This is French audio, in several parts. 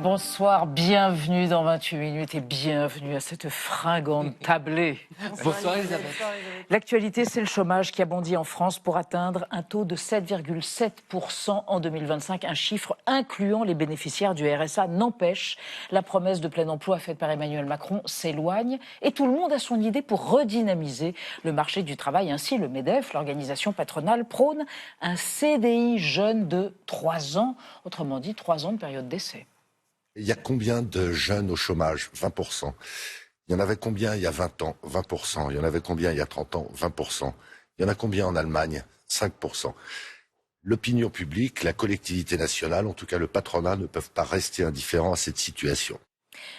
Bonsoir, bienvenue dans 28 minutes et bienvenue à cette fringante tablée. Bonsoir Elisabeth. L'actualité, c'est le chômage qui a bondi en France pour atteindre un taux de 7,7% en 2025. Un chiffre incluant les bénéficiaires du RSA n'empêche. La promesse de plein emploi faite par Emmanuel Macron s'éloigne et tout le monde a son idée pour redynamiser le marché du travail. Ainsi, le MEDEF, l'organisation patronale, prône un CDI jeune de 3 ans, autrement dit 3 ans de période d'essai. Il y a combien de jeunes au chômage? 20%. Il y en avait combien il y a 20 ans? 20%. Il y en avait combien il y a 30 ans? 20%. Il y en a combien en Allemagne? 5%. L'opinion publique, la collectivité nationale, en tout cas le patronat, ne peuvent pas rester indifférents à cette situation.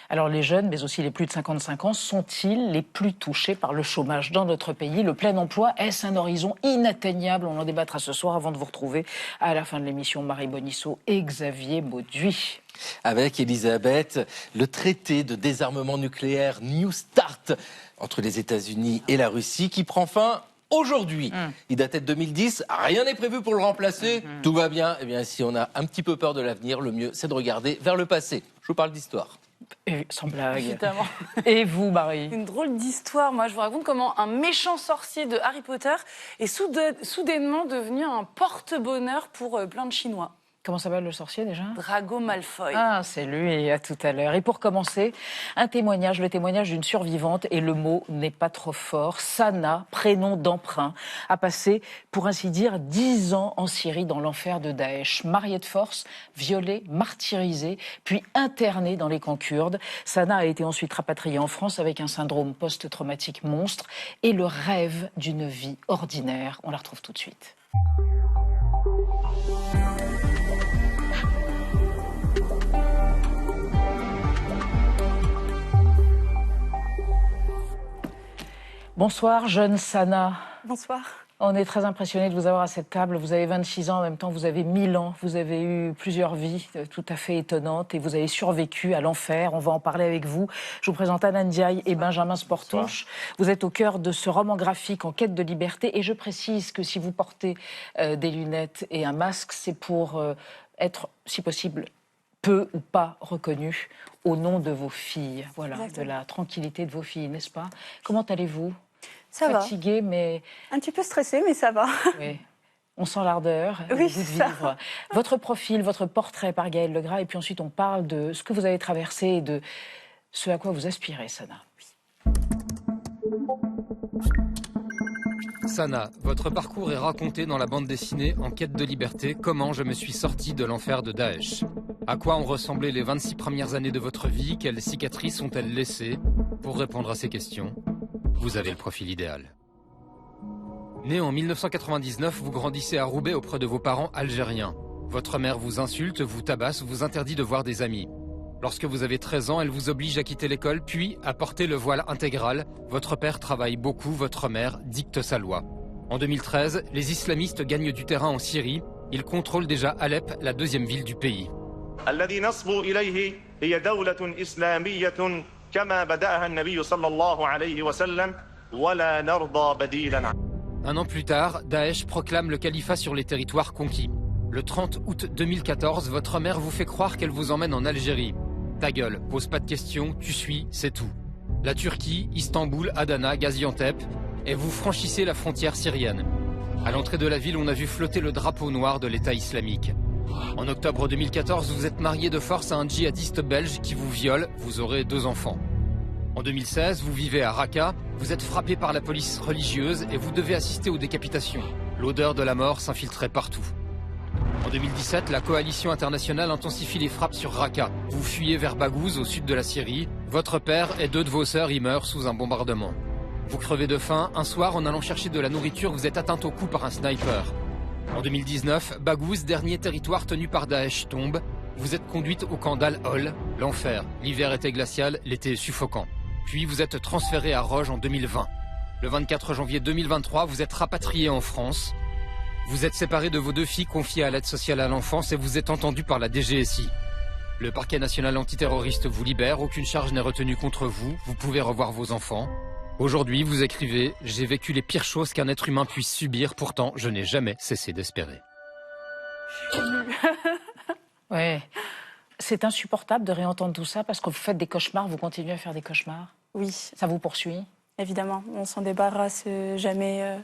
Alors les jeunes, mais aussi les plus de 55 ans, sont-ils les plus touchés par le chômage dans notre pays? Le plein emploi, est-ce un horizon inatteignable? On en débattra ce soir avant de vous retrouver à la fin de l'émission Marie Bonisseau et Xavier Mauduit. Avec Elisabeth, le traité de désarmement nucléaire New Start entre les États-Unis et la Russie qui prend fin aujourd'hui. Il datait de 2010, rien n'est prévu pour le remplacer, tout va bien. Eh bien, si on a un petit peu peur de l'avenir, le mieux c'est de regarder vers le passé. Je vous parle d'histoire. Et sans blague. Évidemment. Et vous, Marie? Une drôle d'histoire. Moi, je vous raconte comment un méchant sorcier de Harry Potter est soudainement devenu un porte-bonheur pour plein de Chinois. Comment s'appelle le sorcier déjà? Drago Malfoy. Ah, c'est lui, à tout à l'heure. Et pour commencer, un témoignage, le témoignage d'une survivante, et le mot n'est pas trop fort. Sana, prénom d'emprunt, a passé, pour ainsi dire, 10 ans en Syrie dans l'enfer de Daesh. Mariée de force, violée, martyrisée, puis internée dans les camps kurdes. Sana a été ensuite rapatriée en France avec un syndrome post-traumatique monstre et le rêve d'une vie ordinaire. On la retrouve tout de suite. Bonsoir, jeune Sana. Bonsoir. On est très impressionnés de vous avoir à cette table. Vous avez 26 ans, en même temps vous avez 1000 ans. Vous avez eu plusieurs vies tout à fait étonnantes et vous avez survécu à l'enfer. On va en parler avec vous. Je vous présente Alain Ndiaye et Benjamin Sportouche. Vous êtes au cœur de ce roman graphique En quête de liberté. Et je précise que si vous portez des lunettes et un masque, c'est pour être, si possible, peu ou pas reconnu au nom de vos filles. Voilà, exactement. De la tranquillité de vos filles, n'est-ce pas? Comment allez-vous? Ça Fatigué, mais... Un petit peu stressé, mais ça va. Oui. On sent l'ardeur, oui, le goût de vivre. Votre profil, votre portrait par Gaël Legras, et puis ensuite on parle de ce que vous avez traversé et de ce à quoi vous aspirez, Sana. Sana, votre parcours est raconté dans la bande dessinée En quête de liberté, comment je me suis sorti de l'enfer de Daesh. À quoi ont ressemblé les 26 premières années de votre vie? Quelles cicatrices ont-elles laissées? Pour répondre à ces questions, vous avez le profil idéal. Né en 1999, vous grandissez à Roubaix auprès de vos parents algériens. Votre mère vous insulte, vous tabasse, vous interdit de voir des amis. Lorsque vous avez 13 ans, elle vous oblige à quitter l'école, puis à porter le voile intégral. Votre père travaille beaucoup, votre mère dicte sa loi. En 2013, les islamistes gagnent du terrain en Syrie. Ils contrôlent déjà Alep, la deuxième ville du pays. الذي نصبو إليه هي دولة إسلامية كما بدأها النبي صلى الله عليه وسلم ولا نرضى بديلا. Un an plus tard, Daesh proclame le califat sur les territoires conquis. Le 30 août 2014, votre mère vous fait croire qu'elle vous emmène en Algérie. Ta gueule, pose pas de questions, tu suis, c'est tout. La Turquie, Istanbul, Adana, Gaziantep, et vous franchissez la frontière syrienne. À l'entrée de la ville, on a vu flotter le drapeau noir de l'État islamique. En octobre 2014, vous êtes marié de force à un djihadiste belge qui vous viole, vous aurez 2 enfants. En 2016, vous vivez à Raqqa, vous êtes frappé par la police religieuse et vous devez assister aux décapitations. L'odeur de la mort s'infiltrait partout. En 2017, la coalition internationale intensifie les frappes sur Raqqa. Vous fuyez vers Baghouz, au sud de la Syrie. Votre père et 2 de vos sœurs y meurent sous un bombardement. Vous crevez de faim. Un soir, en allant chercher de la nourriture, vous êtes atteinte au cou par un sniper. En 2019, Baghouz, dernier territoire tenu par Daesh, tombe. Vous êtes conduite au camp d'Al-Hol, l'enfer. L'hiver était glacial, l'été suffocant. Puis vous êtes transféré à Roge en 2020. Le 24 janvier 2023, vous êtes rapatrié en France. Vous êtes séparé de vos 2 filles confiées à l'aide sociale à l'enfance et vous êtes entendu par la DGSI. Le parquet national antiterroriste vous libère, aucune charge n'est retenue contre vous, vous pouvez revoir vos enfants. Aujourd'hui, vous écrivez « J'ai vécu les pires choses qu'un être humain puisse subir, pourtant je n'ai jamais cessé d'espérer ». Ouais. C'est insupportable de réentendre tout ça parce que vous faites des cauchemars, vous continuez à faire des cauchemars. Oui, Ça vous poursuit. évidemment, on s'en débarrasse jamais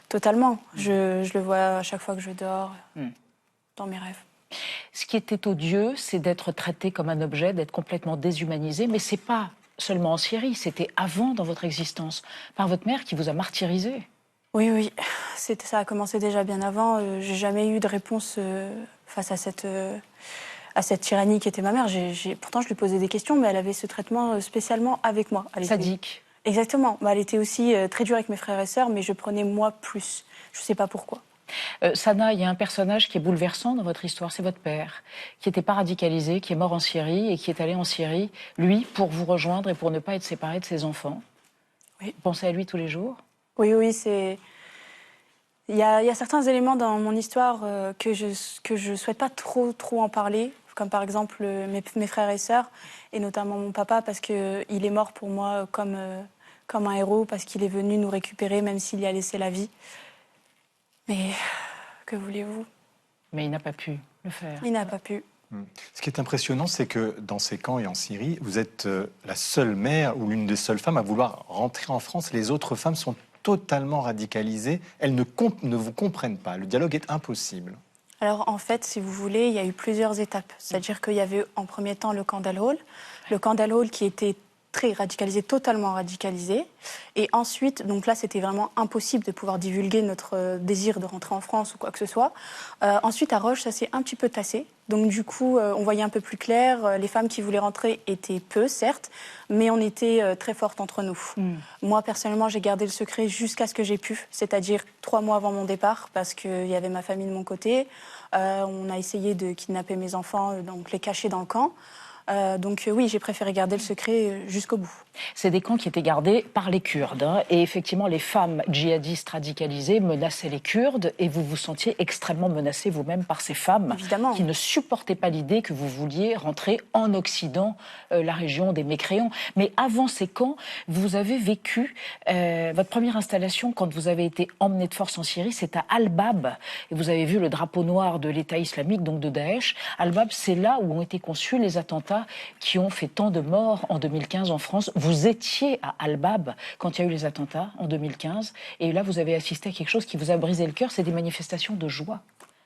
totalement. Je le vois à chaque fois que je dors, dans mes rêves. Ce qui était odieux, c'est d'être traité comme un objet, d'être complètement déshumanisé, mais c'est pas seulement en Syrie, c'était avant dans votre existence, par votre mère qui vous a martyrisé. Oui, oui, ça a commencé déjà bien avant. J'ai jamais eu de réponse face à cette tyrannie qui était ma mère. Pourtant, je lui posais des questions, mais elle avait ce traitement spécialement avec moi. Sadique. Exactement. Bah, elle était aussi très dure avec mes frères et sœurs, mais je prenais moi plus. Je ne sais pas pourquoi. Sana, il y a un personnage qui est bouleversant dans votre histoire, c'est votre père, qui n'était pas radicalisé, qui est mort en Syrie et qui est allé en Syrie, lui, pour vous rejoindre et pour ne pas être séparé de ses enfants. Oui. Vous pensez à lui tous les jours? Oui, oui, c'est... Il y a certains éléments dans mon histoire que je souhaite pas trop en parler, comme par exemple mes frères et sœurs, et notamment mon papa, parce qu'il est mort pour moi comme un héros, parce qu'il est venu nous récupérer, même s'il y a laissé la vie. Mais que voulez-vous? Mais il n'a pas pu le faire. Il n'a pas pu. Ce qui est impressionnant, c'est que dans ces camps et en Syrie, vous êtes la seule mère ou l'une des seules femmes à vouloir rentrer en France. Les autres femmes sont totalement radicalisées. Elles ne vous comprennent pas. Le dialogue est impossible. Alors en fait, si vous voulez, il y a eu plusieurs étapes. C'est-à-dire qu'il y avait en premier temps le camp d'Al-Hol. Le camp d'Al-Hol qui était très radicalisé, totalement radicalisé. Et ensuite, donc là, c'était vraiment impossible de pouvoir divulguer notre désir de rentrer en France ou quoi que ce soit. Ensuite, à Roche, ça s'est un petit peu tassé. Donc du coup, on voyait un peu plus clair. Les femmes qui voulaient rentrer étaient peu, certes, mais on était très fortes entre nous. Moi, personnellement, j'ai gardé le secret jusqu'à ce que j'ai pu, c'est-à-dire 3 mois avant mon départ, parce qu'il y avait ma famille de mon côté. On a essayé de kidnapper mes enfants, donc les cacher dans le camp. Donc oui, j'ai préféré garder le secret jusqu'au bout. C'est des camps qui étaient gardés par les Kurdes. Et effectivement, les femmes djihadistes radicalisées menaçaient les Kurdes et vous vous sentiez extrêmement menacée vous-même par ces femmes. Évidemment. Qui ne supportaient pas l'idée que vous vouliez rentrer en Occident, la région des mécréants. Mais avant ces camps, vous avez vécu votre première installation quand vous avez été emmené de force en Syrie, c'est à Al-Bab. Et vous avez vu le drapeau noir de l'État islamique, donc de Daesh. Al-Bab, c'est là où ont été conçus les attentats qui ont fait tant de morts en 2015 en France. Vous étiez à Al-Bab quand il y a eu les attentats en 2015. Et là, vous avez assisté à quelque chose qui vous a brisé le cœur. C'est des manifestations de joie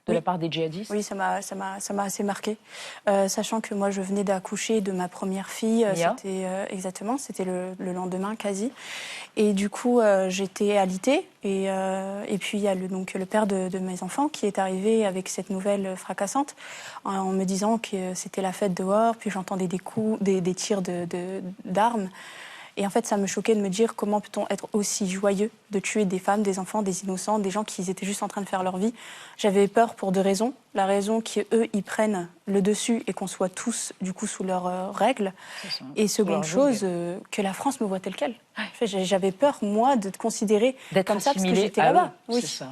de la part des djihadistes. Oui, ça m'a assez marqué. Sachant que moi, je venais d'accoucher de ma première fille. C'était le lendemain, quasi. Et du coup, j'étais alitée. Et puis, il y a le père de mes enfants qui est arrivé avec cette nouvelle fracassante en me disant que c'était la fête dehors. Puis j'entendais des coups, des tirs d'armes. Et en fait, ça me choquait de me dire comment peut-on être aussi joyeux de tuer des femmes, des enfants, des innocents, des gens qui étaient juste en train de faire leur vie. J'avais peur pour 2 raisons. La raison qu'eux, ils prennent le dessus et qu'on soit tous, du coup, sous leurs règles. Et seconde chose, que la France me voit telle qu'elle. J'avais peur, moi, de te considérer comme ça parce que j'étais là-bas. Oui. C'est ça.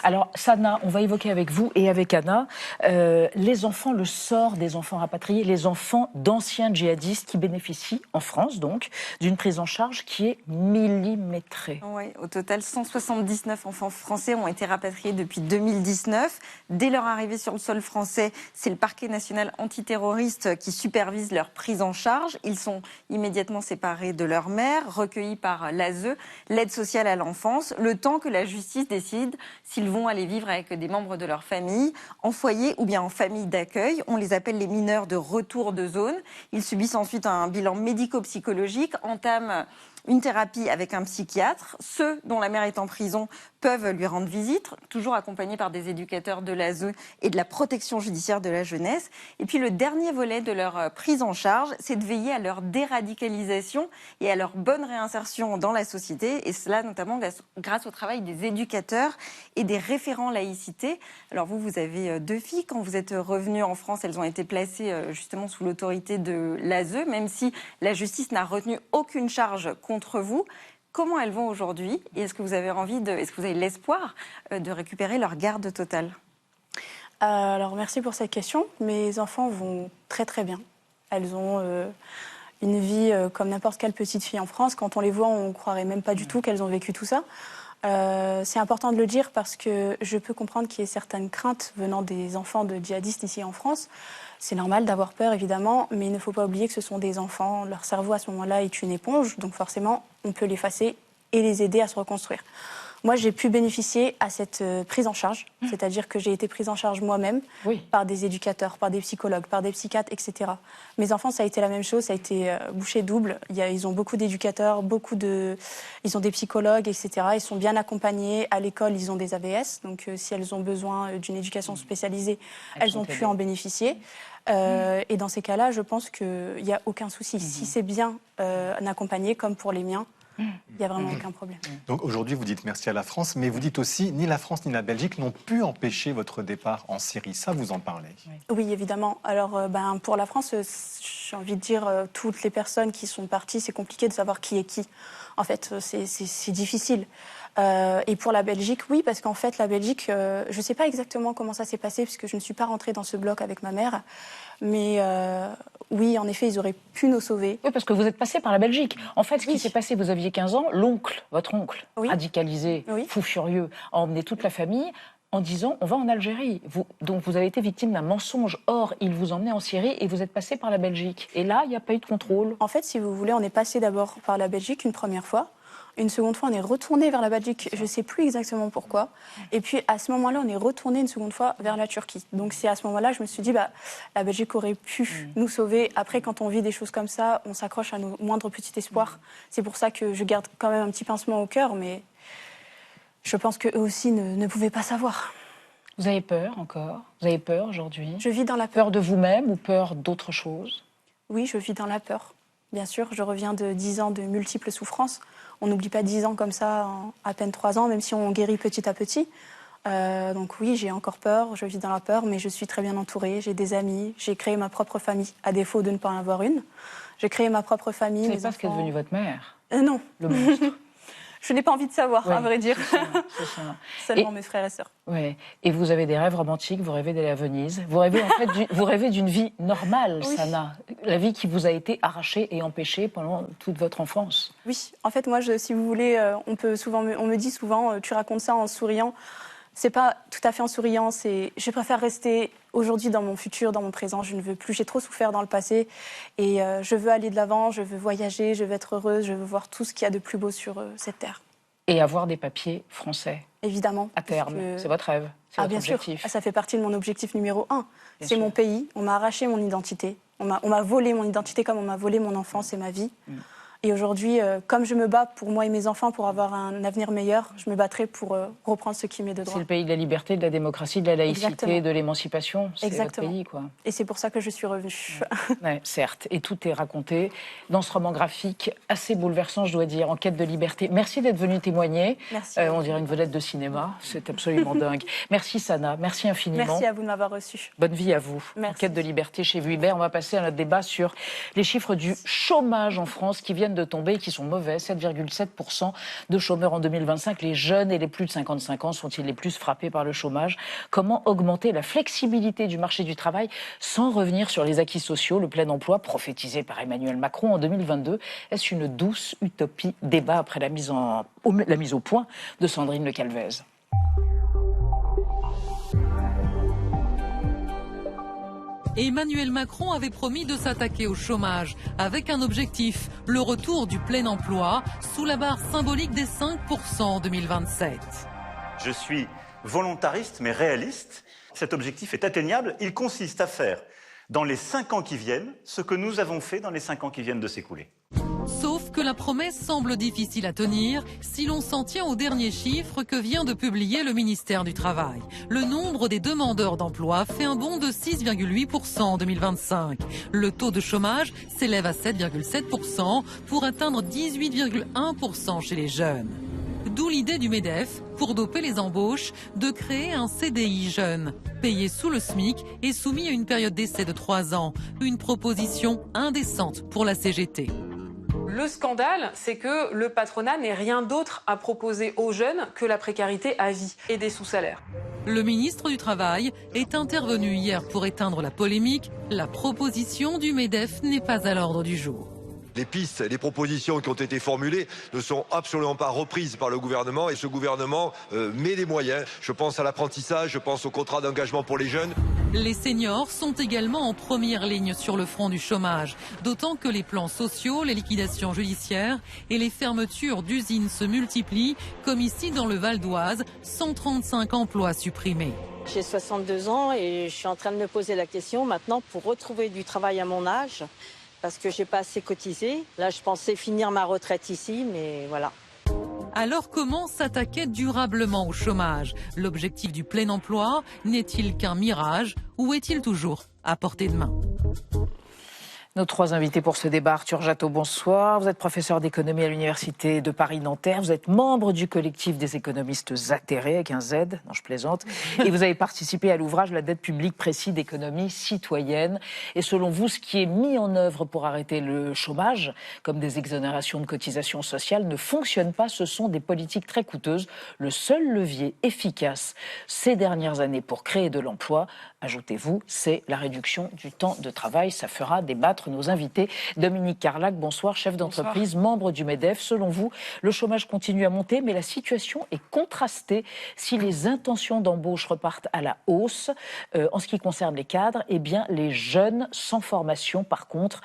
Alors, Sana, on va évoquer avec vous et avec Anna les enfants, le sort des enfants rapatriés, les enfants d'anciens djihadistes qui bénéficient, en France donc, d'une prise en charge qui est millimétrée. Oui, au total, 179 enfants français ont été rapatriés depuis 2019. Dès leur arrivée sur le sol français, c'est le parquet national antiterroriste qui supervise leur prise en charge. Ils sont immédiatement séparés de leur mère, recueillis par l'ASE, l'aide sociale à l'enfance, le temps que la justice décide s'ils vont aller vivre avec des membres de leur famille, en foyer ou bien en famille d'accueil. On les appelle les mineurs de retour de zone. Ils subissent ensuite un bilan médico-psychologique, entament une thérapie avec un psychiatre. Ceux dont la mère est en prison peuvent lui rendre visite, toujours accompagnés par des éducateurs de l'ASE et de la protection judiciaire de la jeunesse. Et puis le dernier volet de leur prise en charge, c'est de veiller à leur déradicalisation et à leur bonne réinsertion dans la société, et cela notamment grâce au travail des éducateurs et des référents laïcité. Alors vous avez 2 filles. Quand vous êtes revenus en France, elles ont été placées justement sous l'autorité de l'ASE, même si la justice n'a retenu aucune charge contre vous. Comment elles vont aujourd'hui? Et est-ce que vous avez est-ce que vous avez l'espoir de récupérer leur garde totale? Alors, merci pour cette question. Mes enfants vont très très bien. Elles ont une vie comme n'importe quelle petite fille en France. Quand on les voit, on ne croirait même pas du tout qu'elles ont vécu tout ça. C'est important de le dire parce que je peux comprendre qu'il y ait certaines craintes venant des enfants de djihadistes ici en France. C'est normal d'avoir peur, évidemment, mais il ne faut pas oublier que ce sont des enfants. Leur cerveau, à ce moment-là, est une éponge, donc forcément, on peut l'effacer et les aider à se reconstruire. Moi, j'ai pu bénéficier à cette prise en charge, c'est-à-dire que j'ai été prise en charge moi-même par des éducateurs, par des psychologues, par des psychiatres, etc. Mes enfants, ça a été la même chose, ça a été bouchée double. Ils ont beaucoup d'éducateurs, ils ont des psychologues, etc. Ils sont bien accompagnés. À l'école, ils ont des AVS, donc si elles ont besoin d'une éducation spécialisée, elles ont pu en bénéficier. Et dans ces cas-là, je pense qu'il n'y a aucun souci. Si c'est bien accompagné, comme pour les miens, il n'y a vraiment aucun problème. Donc aujourd'hui, vous dites merci à la France, mais vous dites aussi ni la France ni la Belgique n'ont pu empêcher votre départ en Syrie. Ça, vous en parlez? Oui, évidemment. Alors, pour la France, j'ai envie de dire, toutes les personnes qui sont parties, c'est compliqué de savoir qui est qui. En fait, c'est difficile. Et pour la Belgique, oui, parce qu'en fait, la Belgique, je ne sais pas exactement comment ça s'est passé, puisque je ne suis pas rentrée dans ce bloc avec ma mère. Mais oui, en effet, ils auraient pu nous sauver. Oui, parce que vous êtes passé par la Belgique. En fait, ce qui s'est passé, vous aviez 15 ans, votre oncle, radicalisé, fou furieux, a emmené toute la famille en disant on va en Algérie. Donc vous avez été victime d'un mensonge. Or, il vous emmenait en Syrie et vous êtes passé par la Belgique. Et là, il n'y a pas eu de contrôle. En fait, si vous voulez, on est passé d'abord par la Belgique une première fois. Une seconde fois, on est retourné vers la Belgique. Je ne sais plus exactement pourquoi. Et puis, à ce moment-là, on est retourné une seconde fois vers la Turquie. Donc, c'est à ce moment-là, je me suis dit, la Belgique aurait pu nous sauver. Après, quand on vit des choses comme ça, on s'accroche à nos moindres petits espoirs. C'est pour ça que je garde quand même un petit pincement au cœur, mais je pense qu'eux aussi ne pouvaient pas savoir. Vous avez peur encore? Vous avez peur aujourd'hui? Je vis dans la peur. Peur de vous-même ou peur d'autre chose? Oui, je vis dans la peur. Bien sûr, je reviens de 10 ans de multiples souffrances. On n'oublie pas 10 ans comme ça en à peine 3 ans, même si on guérit petit à petit. Donc oui, j'ai encore peur, je vis dans la peur, mais je suis très bien entourée, j'ai des amis, j'ai créé ma propre famille, à défaut de ne pas en avoir une. J'ai créé ma propre famille. Vous ne savez pas ce qu'est devenue votre mère? Non. Le monstre. Je n'ai pas envie de savoir, à vrai dire. C'est ça. Seulement mes frères et sœurs. Ouais. Et vous avez des rêves romantiques, vous rêvez d'aller à Venise. Vous rêvez en fait vous rêvez d'une vie normale, Sana. La vie qui vous a été arrachée et empêchée pendant toute votre enfance. Oui, en fait, moi, si vous voulez, on me dit souvent, tu racontes ça en souriant. C'est pas tout à fait en souriant, je préfère rester aujourd'hui dans mon futur, dans mon présent. Je ne veux plus, j'ai trop souffert dans le passé et je veux aller de l'avant, je veux voyager, je veux être heureuse, je veux voir tout ce qu'il y a de plus beau sur cette terre. Et avoir des papiers français. Évidemment. À terme, c'est votre rêve, c'est votre objectif. Sûr. Ça fait partie de mon objectif numéro 1. C'est mon pays, on m'a arraché mon identité, on m'a volé mon identité comme on m'a volé mon enfance et ma vie. Et aujourd'hui, comme je me bats pour moi et mes enfants pour avoir un avenir meilleur, je me battrai pour reprendre ce qui m'est de droit. C'est le pays de la liberté, de la démocratie, de la laïcité, de l'émancipation. C'est votre pays, quoi. Et c'est pour ça que je suis revenue. Ouais, certes. Et tout est raconté dans ce roman graphique assez bouleversant, je dois dire, En quête de liberté. Merci d'être venue témoigner. Merci. On dirait une vedette de cinéma. C'est absolument dingue. Merci, Sana. Merci infiniment. Merci à vous de m'avoir reçue. Bonne vie à vous. Merci. En quête de liberté chez Vuibert. On va passer à notre débat sur les chiffres du chômage en France qui viennent de tomber et qui sont mauvais. 7,7% de chômeurs en 2025. Les jeunes et les plus de 55 ans sont-ils les plus frappés par le chômage? Comment augmenter la flexibilité du marché du travail sans revenir sur les acquis sociaux? Le plein emploi prophétisé par Emmanuel Macron en 2022. Est-ce une douce utopie? Débat après la mise au point de Sandrine Le Calvez. Emmanuel Macron avait promis de s'attaquer au chômage avec un objectif, le retour du plein emploi sous la barre symbolique des 5% en 2027. Je suis volontariste mais réaliste. Cet objectif est atteignable. Il consiste à faire dans les 5 ans qui viennent ce que nous avons fait dans les 5 ans qui viennent de s'écouler. Sauf que la promesse semble difficile à tenir si l'on s'en tient aux derniers chiffres que vient de publier le ministère du Travail. Le nombre des demandeurs d'emploi fait un bond de 6,8% en 2025. Le taux de chômage s'élève à 7,7% pour atteindre 18,1% chez les jeunes. D'où l'idée du MEDEF, pour doper les embauches, de créer un CDI jeune, payé sous le SMIC et soumis à une période d'essai de 3 ans. Une proposition indécente pour la CGT. Le scandale, c'est que le patronat n'ait rien d'autre à proposer aux jeunes que la précarité à vie et des sous-salaires. Le ministre du Travail est intervenu hier pour éteindre la polémique. La proposition du MEDEF n'est pas à l'ordre du jour. Les pistes, les propositions qui ont été formulées ne sont absolument pas reprises par le gouvernement et ce gouvernement met des moyens. Je pense à l'apprentissage, je pense au contrat d'engagement pour les jeunes. Les seniors sont également en première ligne sur le front du chômage, d'autant que les plans sociaux, les liquidations judiciaires et les fermetures d'usines se multiplient, comme ici dans le Val d'Oise, 135 emplois supprimés. J'ai 62 ans et je suis en train de me poser la question maintenant pour retrouver du travail à mon âge, parce que j'ai pas assez cotisé. Là, je pensais finir ma retraite ici, mais voilà. Alors comment s'attaquer durablement au chômage? L'objectif du plein emploi n'est-il qu'un mirage ou est-il toujours à portée de main? Nos trois invités pour ce débat, Arthur Jatteau, bonsoir. Vous êtes professeur d'économie à l'Université de Paris-Nanterre. Vous êtes membre du collectif des économistes atterrés, avec un Z, non je plaisante. Et vous avez participé à l'ouvrage La dette publique, précis d'économie citoyenne. Et selon vous, ce qui est mis en œuvre pour arrêter le chômage, comme des exonérations de cotisations sociales, ne fonctionne pas. Ce sont des politiques très coûteuses. Le seul levier efficace ces dernières années pour créer de l'emploi, ajoutez-vous, c'est la réduction du temps de travail. Ça fera débattre nos invités. Dominique Carlac, bonsoir, chef d'entreprise, membre du MEDEF. Selon vous, le chômage continue à monter, mais la situation est contrastée si les intentions d'embauche repartent à la hausse. En ce qui concerne les cadres, eh bien, les jeunes sans formation, par contre,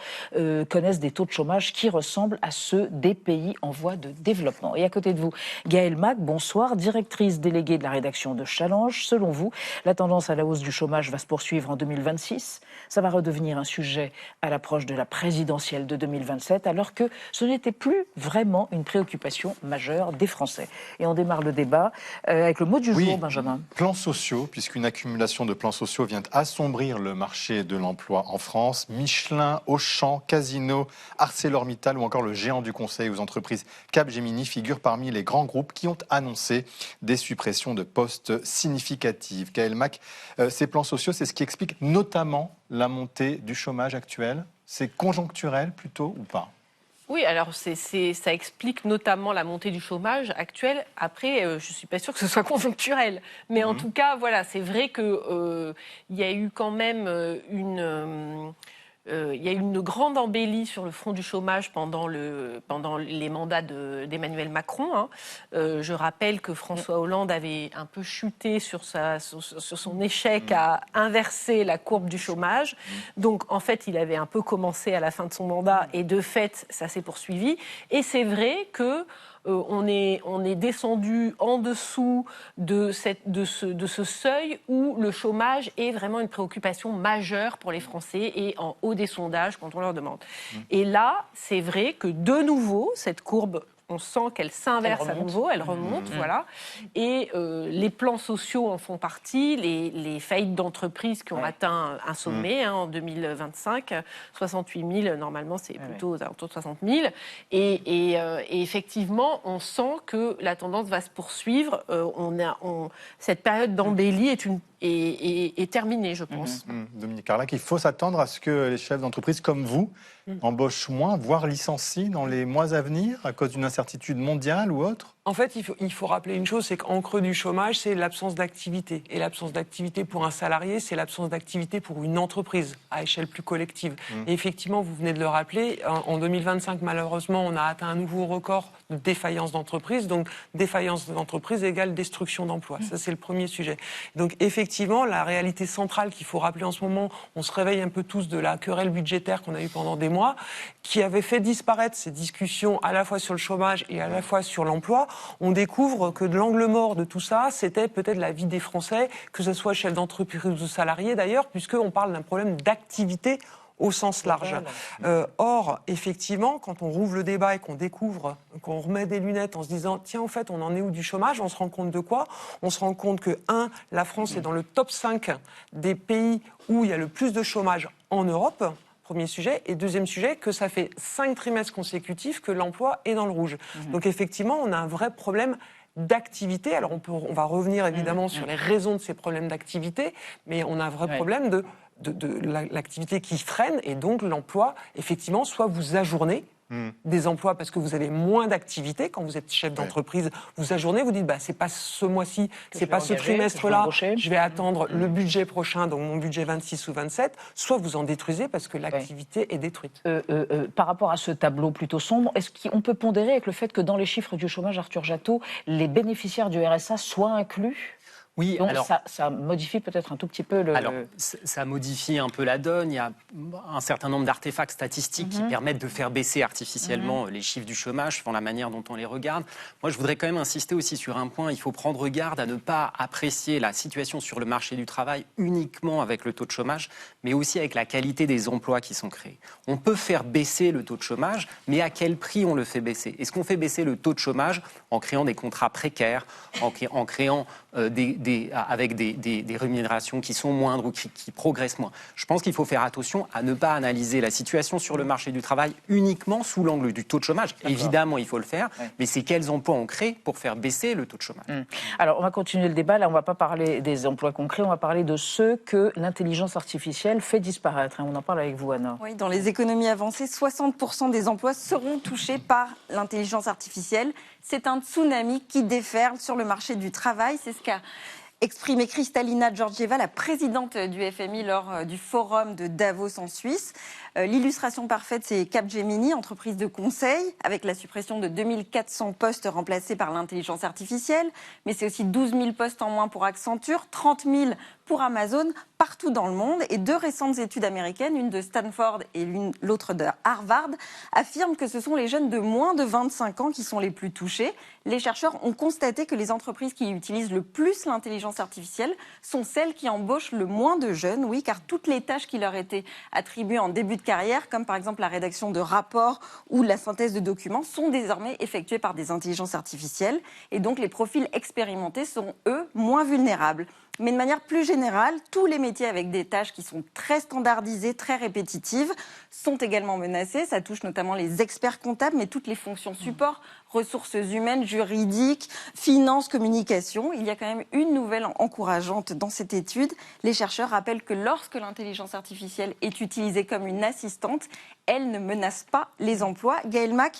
connaissent des taux de chômage qui ressemblent à ceux des pays en voie de développement. Et à côté de vous, Gaëlle Mac, bonsoir, directrice déléguée de la rédaction de Challenge. Selon vous, la tendance à la hausse du chômage va se poursuivre en 2026. Ça va redevenir un sujet à l'approche de la présidentielle de 2027, alors que ce n'était plus vraiment une préoccupation majeure des Français. Et on démarre le débat avec le mot du jour, Benjamin. Plans sociaux, puisqu'une accumulation de plans sociaux vient assombrir le marché de l'emploi en France. Michelin, Auchan, Casino, ArcelorMittal ou encore le géant du conseil aux entreprises Capgemini figurent parmi les grands groupes qui ont annoncé des suppressions de postes significatives. Gaëlle Mac, ces plans sociaux, c'est ce qui explique notamment la montée du chômage actuel. C'est conjoncturel plutôt ou pas? Oui, alors ça explique notamment la montée du chômage actuel. Après, je ne suis pas sûre que ce soit conjoncturel. Mais en tout cas, voilà, c'est vrai qu'il y a eu quand même il y a eu une grande embellie sur le front du chômage pendant les mandats d'Emmanuel Macron. Hein. Je rappelle que François Hollande avait un peu chuté sur son échec à inverser la courbe du chômage. Donc, en fait, il avait un peu commencé à la fin de son mandat et de fait, ça s'est poursuivi. Et c'est vrai que on est descendu en dessous de ce seuil où le chômage est vraiment une préoccupation majeure pour les Français et en haut des sondages quand on leur demande. Et là, c'est vrai que de nouveau, cette courbe, on sent qu'elle s'inverse à nouveau, elle remonte, voilà. Et les plans sociaux en font partie, les faillites d'entreprises qui ont atteint un sommet en 2025, 68 000, normalement c'est plutôt aux alentours de 60 000. Et effectivement, on sent que la tendance va se poursuivre. Cette période d'embellie est terminée, je pense. Dominique Carlac, il faut s'attendre à ce que les chefs d'entreprise comme vous embauchent moins, voire licencient dans les mois à venir à cause d'une incertitude mondiale ou autre? En fait, il faut rappeler une chose, c'est qu'en creux du chômage, c'est l'absence d'activité. Et l'absence d'activité pour un salarié, c'est l'absence d'activité pour une entreprise à échelle plus collective. Et effectivement, vous venez de le rappeler, en 2025, malheureusement, on a atteint un nouveau record de défaillance d'entreprise. Donc, défaillance d'entreprise égale destruction d'emplois. Ça, c'est le premier sujet. Donc, effectivement, la réalité centrale qu'il faut rappeler en ce moment, on se réveille un peu tous de la querelle budgétaire qu'on a eue pendant des mois, qui avait fait disparaître ces discussions à la fois sur le chômage et à la fois sur l'emploi. On découvre que de l'angle mort de tout ça, c'était peut-être la vie des Français, que ce soit chef d'entreprise ou salarié d'ailleurs, puisqu'on parle d'un problème d'activité au sens large. Or, effectivement, quand on rouvre le débat et qu'on découvre, qu'on remet des lunettes en se disant « Tiens, en fait, on en est où du chômage ?» On se rend compte de quoi? On se rend compte que, la France est dans le top 5 des pays où il y a le plus de chômage en Europe. Premier sujet. Et deuxième sujet, que ça fait 5 trimestres consécutifs que l'emploi est dans le rouge. Donc effectivement, on a un vrai problème d'activité. Alors on va revenir évidemment sur les raisons de ces problèmes d'activité, mais on a un vrai problème de l'activité qui freine et donc l'emploi, effectivement, soit vous ajournez, des emplois parce que vous avez moins d'activité. Quand vous êtes chef d'entreprise, vous ajournez, vous dites c'est pas ce mois-ci, c'est pas ce trimestre-là, je vais attendre le budget prochain, donc mon budget 26 ou 27, soit vous en détruisez parce que l'activité est détruite. Par rapport à ce tableau plutôt sombre, est-ce qu'on peut pondérer avec le fait que dans les chiffres du chômage, Arthur Jatot, les bénéficiaires du RSA soient inclus ? Oui, donc alors, ça modifie peut-être un tout petit peu le... Alors, ça modifie un peu la donne. Il y a un certain nombre d'artefacts statistiques qui permettent de faire baisser artificiellement les chiffres du chômage, suivant la manière dont on les regarde. Moi, je voudrais quand même insister aussi sur un point. Il faut prendre garde à ne pas apprécier la situation sur le marché du travail uniquement avec le taux de chômage, mais aussi avec la qualité des emplois qui sont créés. On peut faire baisser le taux de chômage, mais à quel prix on le fait baisser ? Est-ce qu'on fait baisser le taux de chômage en créant des contrats précaires, en créant avec des rémunérations qui sont moindres ou qui progressent moins? Je pense qu'il faut faire attention à ne pas analyser la situation sur le marché du travail uniquement sous l'angle du taux de chômage. Évidemment, il faut le faire, mais c'est quels emplois on crée pour faire baisser le taux de chômage. Alors, on va continuer le débat. Là, on ne va pas parler des emplois concrets, on va parler de ceux que l'intelligence artificielle fait disparaître. On en parle avec vous, Anna. Oui, dans les économies avancées, 60% des emplois seront touchés par l'intelligence artificielle. C'est un tsunami qui déferle sur le marché du travail. C'est ce qu'a exprimé Kristalina Georgieva, la présidente du FMI, lors du forum de Davos en Suisse. L'illustration parfaite, c'est Capgemini, entreprise de conseil, avec la suppression de 2400 postes remplacés par l'intelligence artificielle. Mais c'est aussi 12 000 postes en moins pour Accenture, 30 000 pour Amazon, partout dans le monde. Et 2 récentes études américaines, une de Stanford et l'autre de Harvard, affirment que ce sont les jeunes de moins de 25 ans qui sont les plus touchés. Les chercheurs ont constaté que les entreprises qui utilisent le plus l'intelligence artificielle sont celles qui embauchent le moins de jeunes, oui, car toutes les tâches qui leur étaient attribuées en début de carrière, comme par exemple la rédaction de rapports ou la synthèse de documents, sont désormais effectuées par des intelligences artificielles. Et donc les profils expérimentés sont, eux, moins vulnérables. Mais de manière plus générale, tous les métiers avec des tâches qui sont très standardisées, très répétitives, sont également menacés. Ça touche notamment les experts comptables, mais toutes les fonctions support, ressources humaines, juridiques, finances, communication. Il y a quand même une nouvelle encourageante dans cette étude. Les chercheurs rappellent que lorsque l'intelligence artificielle est utilisée comme une assistante, elle ne menace pas les emplois. Gaël Mac,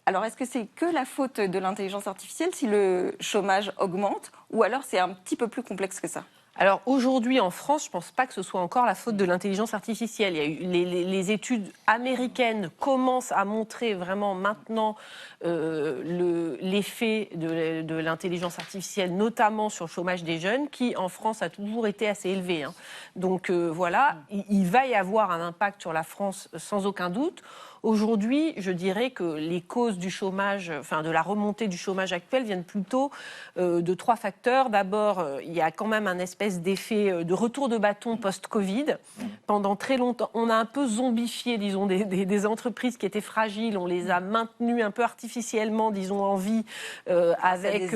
alors, est-ce que c'est que la faute de l'intelligence artificielle si le chômage augmente, ou alors c'est un petit peu plus complexe que ça ? Alors aujourd'hui en France, je ne pense pas que ce soit encore la faute de l'intelligence artificielle. Il y a eu les études américaines commencent à montrer vraiment maintenant l'effet de l'intelligence artificielle, notamment sur le chômage des jeunes, qui en France a toujours été assez élevé. Donc voilà, il va y avoir un impact sur la France sans aucun doute. Aujourd'hui, je dirais que les causes du chômage, enfin de la remontée du chômage actuel viennent plutôt de 3 facteurs. D'abord, il y a quand même un espèce d'effet de retour de bâton post-Covid. Pendant très longtemps, on a un peu zombifié, disons, des entreprises qui étaient fragiles. On les a maintenues un peu artificiellement, disons, en vie avec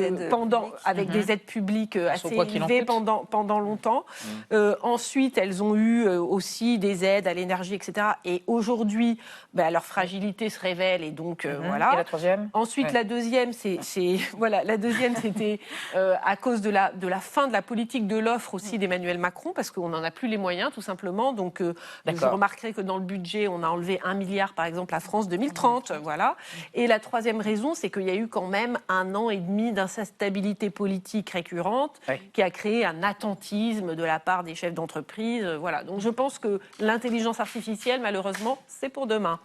des aides publiques assez élevées pendant longtemps. Ensuite, elles ont eu aussi des aides à l'énergie, etc. Et aujourd'hui, leur fragilité se révèle et donc voilà. Et la troisième ? Ensuite, la deuxième, la deuxième, c'était à cause de la fin de la politique de l'offre aussi d'Emmanuel Macron, parce qu'on n'en a plus les moyens, tout simplement. Donc, je remarquerai que dans le budget, on a enlevé 1 milliard, par exemple, à France 2030, voilà. Et la troisième raison, c'est qu'il y a eu quand même 1 an et demi d'instabilité politique récurrente qui a créé un attentisme de la part des chefs d'entreprise, voilà. Donc, je pense que l'intelligence artificielle, malheureusement, c'est pour demain.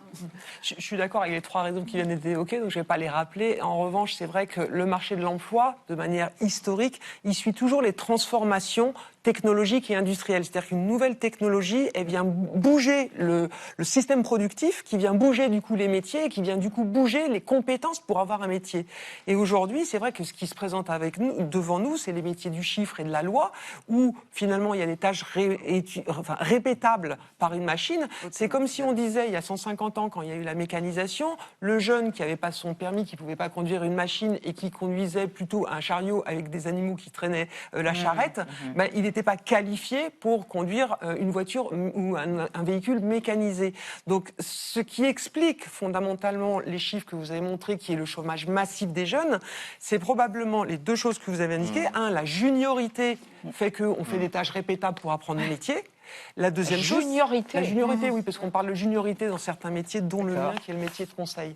Je suis d'accord avec les 3 raisons qui viennent d'être évoquées, donc je ne vais pas les rappeler. En revanche, c'est vrai que le marché de l'emploi, de manière historique, il suit toujours les transformations technologique et industrielle. C'est-à-dire qu'une nouvelle technologie, elle vient bouger le système productif, qui vient bouger du coup les métiers, et qui vient du coup bouger les compétences pour avoir un métier. Et aujourd'hui, c'est vrai que ce qui se présente devant nous, c'est les métiers du chiffre et de la loi, où finalement il y a des tâches répétables par une machine. C'est comme si on disait, il y a 150 ans, quand il y a eu la mécanisation, le jeune qui n'avait pas son permis, qui ne pouvait pas conduire une machine et qui conduisait plutôt un chariot avec des animaux qui traînaient la charrette, il n'était pas qualifié pour conduire une voiture ou un véhicule mécanisé. Donc, ce qui explique fondamentalement les chiffres que vous avez montrés, qui est le chômage massif des jeunes, c'est probablement les 2 choses que vous avez indiquées. 1, la juniorité fait qu'on fait des tâches répétables pour apprendre le métier. La deuxième chose, juniorité. La juniorité, oui, parce qu'on parle de juniorité dans certains métiers, dont le mien, qui est le métier de conseil.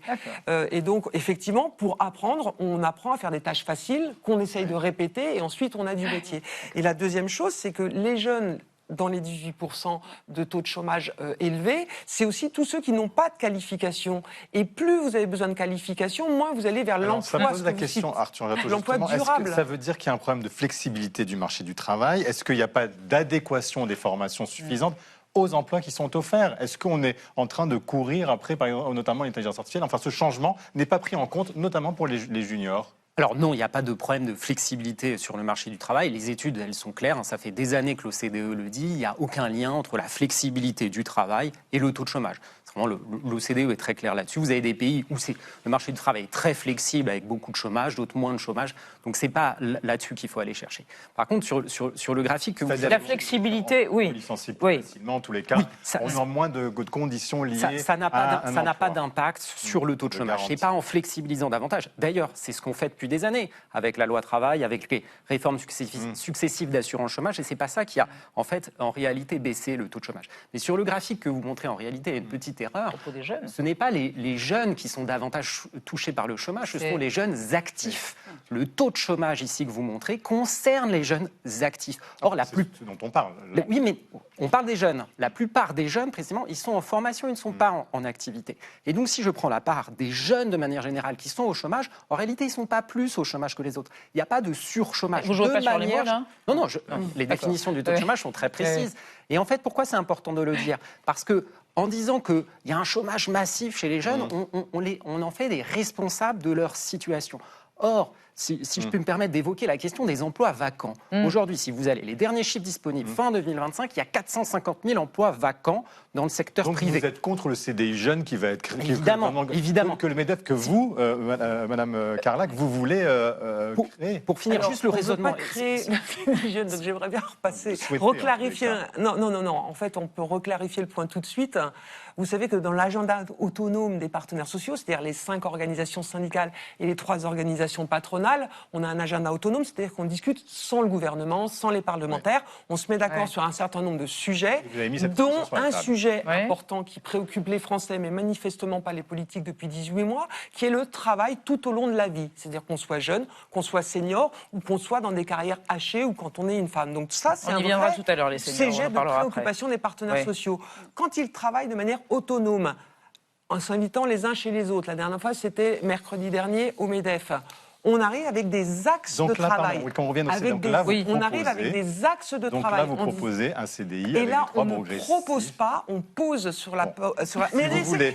Et donc, effectivement, pour apprendre, on apprend à faire des tâches faciles qu'on essaye de répéter, et ensuite on a du métier. Et la deuxième chose, c'est que les jeunes dans les 18% de taux de chômage élevés, c'est aussi tous ceux qui n'ont pas de qualification. Et plus vous avez besoin de qualification, moins vous allez vers l'emploi. Ça pose la question, Arthur Jato, l'emploi durable. Est-ce que ça veut dire qu'il y a un problème de flexibilité du marché du travail? Est-ce qu'il n'y a pas d'adéquation des formations suffisantes aux emplois qui sont offerts? Est-ce qu'on est en train de courir après, par exemple, notamment l'intelligence artificielle? Enfin, ce changement n'est pas pris en compte, notamment pour les juniors. Alors non, il n'y a pas de problème de flexibilité sur le marché du travail. Les études, elles sont claires. Ça fait des années que l'OCDE le dit. Il n'y a aucun lien entre la flexibilité du travail et le taux de chômage. L'OCDE est très clair là-dessus. Vous avez des pays où le marché du travail est très flexible avec beaucoup de chômage, d'autres moins de chômage. Donc c'est pas là-dessus qu'il faut aller chercher. Par contre, sur le graphique que vous avez... La flexibilité, oui. On licencie plus facilement, en tous les cas. Oui, on a moins de conditions liées ça n'a pas d'impact sur le taux de chômage. C'est pas en flexibilisant davantage. D'ailleurs, c'est ce qu'on fait depuis des années avec la loi travail, avec les réformes successives d'assurance chômage. Et c'est pas ça qui a, en réalité, baissé le taux de chômage. Mais sur le graphique que vous montrez, en réalité, il y a une petite erreur. Ce n'est pas les jeunes qui sont davantage touchés par le chômage, ce sont les jeunes actifs. Le taux de chômage ici que vous montrez concerne les jeunes actifs. Or, c'est ce dont on parle. Oui, mais on parle des jeunes. La plupart des jeunes, précisément, ils sont en formation, ils ne sont pas en activité. Et donc, si je prends la part des jeunes de manière générale qui sont au chômage, en réalité, ils ne sont pas plus au chômage que les autres. Il n'y a pas de surchômage. Vous ne jouez pas sur les mots, là ? Non, les définitions du taux de chômage sont très précises. Et en fait, pourquoi c'est important de le dire? Parce que en disant qu'il y a un chômage massif chez les jeunes, on en fait des responsables de leur situation. Or, si je peux me permettre d'évoquer la question des emplois vacants. Aujourd'hui, si vous allez, les derniers chiffres disponibles, fin 2025, il y a 450 000 emplois vacants dans le secteur privé. Donc vous êtes contre le CDI jeune qui va être créé? Évidemment. Que le MEDEF, que vous, Madame Carlac, vous voulez créer. Pour finir, juste le raisonnement. On peut pas créer le CDI jeune, donc j'aimerais bien repasser, reclarifier. Non. En fait, on peut reclarifier le point tout de suite. Vous savez que dans l'agenda autonome des partenaires sociaux, c'est-à-dire les 5 organisations syndicales et les 3 organisations patronales, on a un agenda autonome, c'est-à-dire qu'on discute sans le gouvernement, sans les parlementaires. On se met d'accord sur un certain nombre de sujets, dont un sujet important qui préoccupe les Français, mais manifestement pas les politiques depuis 18 mois, qui est le travail tout au long de la vie. C'est-à-dire qu'on soit jeune, qu'on soit senior, ou qu'on soit dans des carrières hachées, ou quand on est une femme. Donc ça, c'est un vrai tout à l'heure, les seniors, sujet de préoccupation des partenaires sociaux. Quand ils travaillent de manière autonome, en s'invitant les uns chez les autres. La dernière fois, c'était mercredi dernier au MEDEF. On arrive avec des axes de travail. Quand on revient au on arrive avec des axes de travail. Donc là, vous proposez un CDI et là, on ne propose pas, on pose sur la... Mais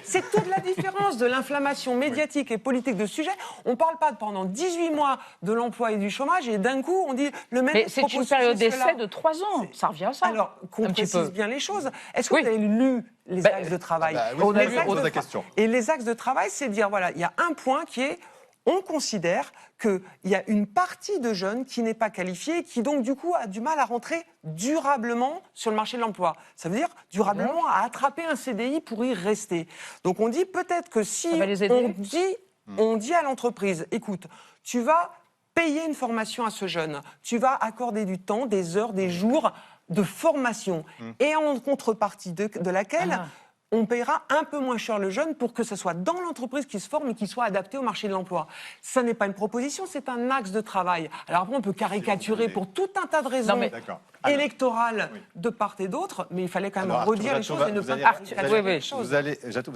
c'est toute la différence de l'inflammation médiatique et politique de sujet. On ne parle pas pendant 18 mois de l'emploi et du chômage et d'un coup, on dit le même... Mais c'est une période d'essai de 3 ans. Ça revient à ça. Alors, qu'on précise bien les choses. Est-ce que vous avez lu les axes de travail? On a lu la question. Et les axes de travail, c'est de dire, voilà, il y a un point qui est... On considère qu'il y a une partie de jeunes qui n'est pas qualifiée et qui donc du coup a du mal à rentrer durablement sur le marché de l'emploi. Ça veut dire durablement à attraper un CDI pour y rester. Donc on dit peut-être que si on dit à l'entreprise, écoute, tu vas payer une formation à ce jeune, tu vas accorder du temps, des heures, des jours de formation et en contrepartie de laquelle... on paiera un peu moins cher le jeune pour que ce soit dans l'entreprise qui se forme et qui soit adapté au marché de l'emploi. Ça n'est pas une proposition, c'est un axe de travail. Alors après, on peut caricaturer pour tout un tas de raisons électorales de part et d'autre, mais il fallait quand même redire les choses et ne pas caricaturer les choses. Vous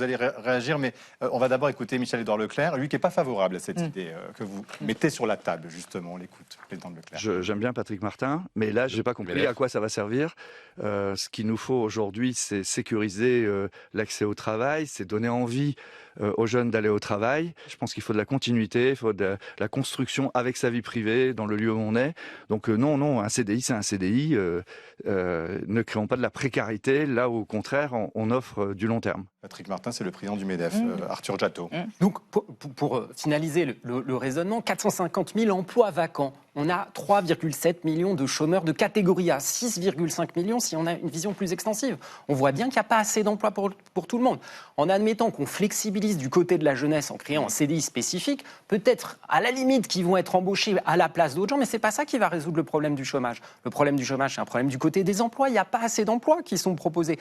allez réagir, mais on va d'abord écouter Michel-Édouard Leclerc, lui qui n'est pas favorable à cette idée que vous mettez sur la table, justement. On l'écoute, président Leclerc. J'aime bien Patrick Martin, mais là, je n'ai pas compris à quoi ça va servir. Ce qu'il nous faut aujourd'hui, c'est sécuriser l'accès au travail, c'est donner envie aux jeunes d'aller au travail. Je pense qu'il faut de la continuité, il faut de la construction avec sa vie privée, dans le lieu où on est. Donc non, un CDI, c'est un CDI. Ne créons pas de la précarité, là où au contraire, on offre du long terme. Patrick Martin, c'est le président du MEDEF, Arthur Jatto. Donc, pour finaliser le raisonnement, 450 000 emplois vacants. On a 3,7 millions de chômeurs de catégorie A, 6,5 millions si on a une vision plus extensive. On voit bien qu'il n'y a pas assez d'emplois pour tout le monde. En admettant qu'on flexibilise du côté de la jeunesse en créant un CDI spécifique, peut-être à la limite qu'ils vont être embauchés à la place d'autres gens, mais ce n'est pas ça qui va résoudre le problème du chômage. Le problème du chômage, c'est un problème du côté des emplois. Il n'y a pas assez d'emplois qui sont proposés.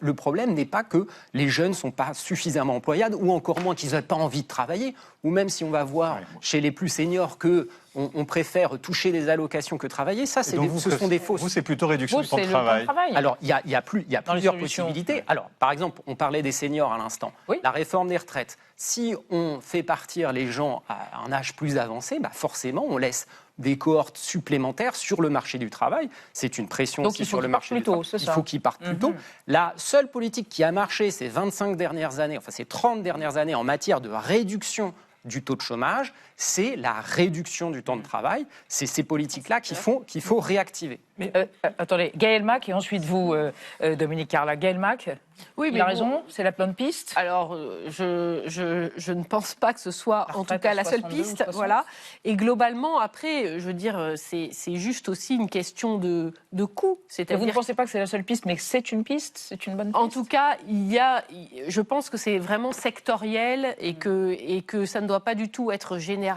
Le problème n'est pas que les jeunes ne sont pas suffisamment employables ou encore moins qu'ils n'aient pas envie de travailler, ou même si on va voir chez les plus seniors que on préfère toucher des allocations que travailler, ça, ce sont des fausses. Vous, c'est plutôt réduction du temps de travail. Alors, il y a plusieurs possibilités. Alors, par exemple, on parlait des seniors à l'instant. La réforme des retraites. Si on fait partir les gens à un âge plus avancé, forcément, on laisse des cohortes supplémentaires sur le marché du travail. C'est une pression aussi sur le marché du travail. Il faut qu'ils partent plus tôt. La seule politique qui a marché ces 25 dernières années, enfin ces 30 dernières années en matière de réduction du taux de chômage, c'est la réduction du temps de travail. C'est ces politiques-là qu'il faut réactiver. Mais attendez, Gaël Mac et ensuite vous, Dominique Carla. Gaël Mac, il a raison, c'est la bonne piste. Alors, je ne pense pas que ce soit en tout cas la seule piste. Voilà. Et globalement, après, je veux dire, c'est juste aussi une question de coût. Vous ne pensez pas que c'est la seule piste, mais que c'est une piste, c'est une bonne piste? En tout cas, je pense que c'est vraiment sectoriel et que ça ne doit pas du tout être général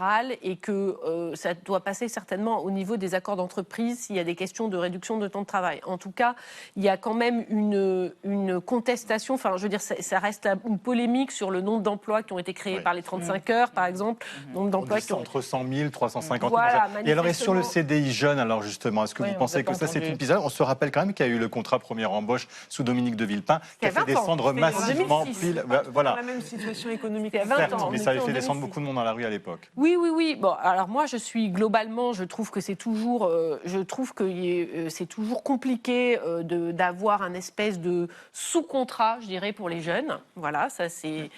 et que ça doit passer certainement au niveau des accords d'entreprise s'il y a des questions de réduction de temps de travail. En tout cas, il y a quand même une contestation, enfin je veux dire, ça reste une polémique sur le nombre d'emplois qui ont été créés par les 35 heures, par exemple. Nombre d'emplois qui ont... Entre 100 000, 350 000. Voilà, et alors, et sur le CDI jeune, alors justement, est-ce que vous pensez que ça c'est une piste? On se rappelle quand même qu'il y a eu le contrat première embauche sous Dominique de Villepin, qui a fait descendre massivement... Voilà. La même situation économique à 20 ans. Mais ça avait fait descendre beaucoup de monde dans la rue à l'époque. Oui. Bon, alors moi, je trouve que c'est toujours, c'est toujours compliqué d'avoir un espèce de sous-contrat, je dirais, pour les jeunes. Voilà, ça c'est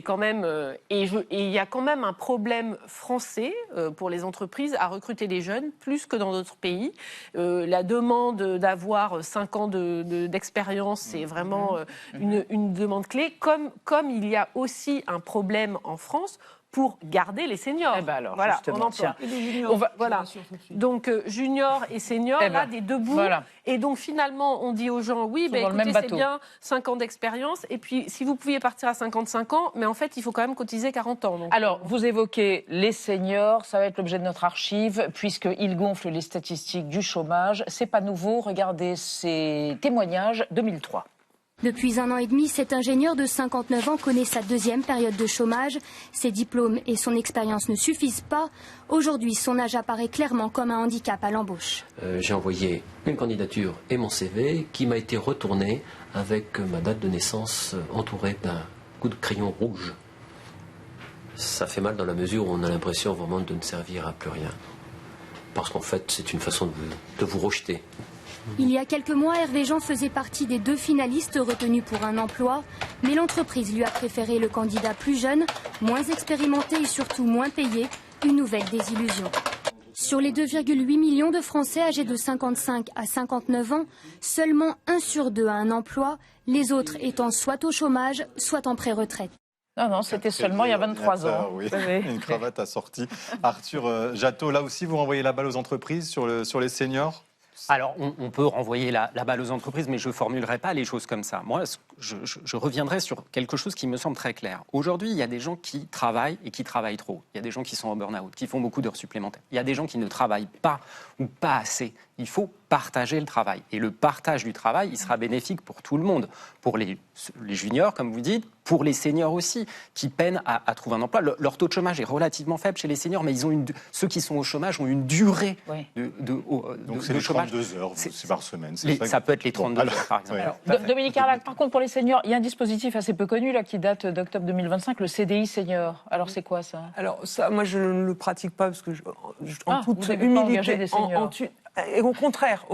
quand même, et il y a quand même un problème français pour les entreprises à recruter des jeunes plus que dans d'autres pays. La demande d'avoir 5 ans d'expérience, c'est vraiment une demande clé. Comme il y a aussi un problème en France pour garder les seniors. Alors, voilà, justement, on emploie. Et les juniors, voilà. Donc, juniors et seniors, là, des deux bouts. Voilà. Et donc, finalement, on dit aux gens, oui, écoutez, c'est bien 5 ans d'expérience. Et puis, si vous pouviez partir à 55 ans, mais en fait, il faut quand même cotiser 40 ans. Donc. Alors, vous évoquez les seniors, ça va être l'objet de notre archive, puisqu'ils gonflent les statistiques du chômage. C'est pas nouveau, regardez ces témoignages 2003. Depuis 1 an et demi, cet ingénieur de 59 ans connaît sa 2e période de chômage. Ses diplômes et son expérience ne suffisent pas. Aujourd'hui, son âge apparaît clairement comme un handicap à l'embauche. J'ai envoyé une candidature et mon CV qui m'a été retourné avec ma date de naissance entourée d'un coup de crayon rouge. Ça fait mal dans la mesure où on a l'impression vraiment de ne servir à plus rien. Parce qu'en fait, c'est une façon de vous rejeter. Il y a quelques mois, Hervé Jean faisait partie des 2 finalistes retenus pour un emploi, mais l'entreprise lui a préféré le candidat plus jeune, moins expérimenté et surtout moins payé, une nouvelle désillusion. Sur les 2,8 millions de Français âgés de 55 à 59 ans, seulement 1 sur 2 a un emploi, les autres étant soit au chômage, soit en pré-retraite. Non, c'était seulement il y a 23 ans. Oui. Une cravate assortie. Arthur Jatto, là aussi, vous renvoyez la balle aux entreprises sur les seniors? Alors, on peut renvoyer la balle aux entreprises, mais je ne formulerai pas les choses comme ça. Moi, je reviendrai sur quelque chose qui me semble très clair. Aujourd'hui, il y a des gens qui travaillent et qui travaillent trop. Il y a des gens qui sont en burn-out, qui font beaucoup d'heures supplémentaires. Il y a des gens qui ne travaillent pas ou pas assez. Il faut partager le travail. Et le partage du travail, il sera bénéfique pour tout le monde. Pour les juniors, comme vous dites, pour les seniors aussi, qui peinent à trouver un emploi. Leur taux de chômage est relativement faible chez les seniors, mais ceux qui sont au chômage ont une durée Donc c'est les chômage. 32 heures c'est par semaine. Ça peut être les 32 heures, par exemple. Alors, Dominique Carlac, par contre, pour les seniors, il y a un dispositif assez peu connu là, qui date d'octobre 2025, le CDI senior. Alors, c'est quoi ça? Alors, ça, moi, je ne le pratique pas parce que, en toute vous n'avez pas engagé humilité, des seniors. Et au contraire.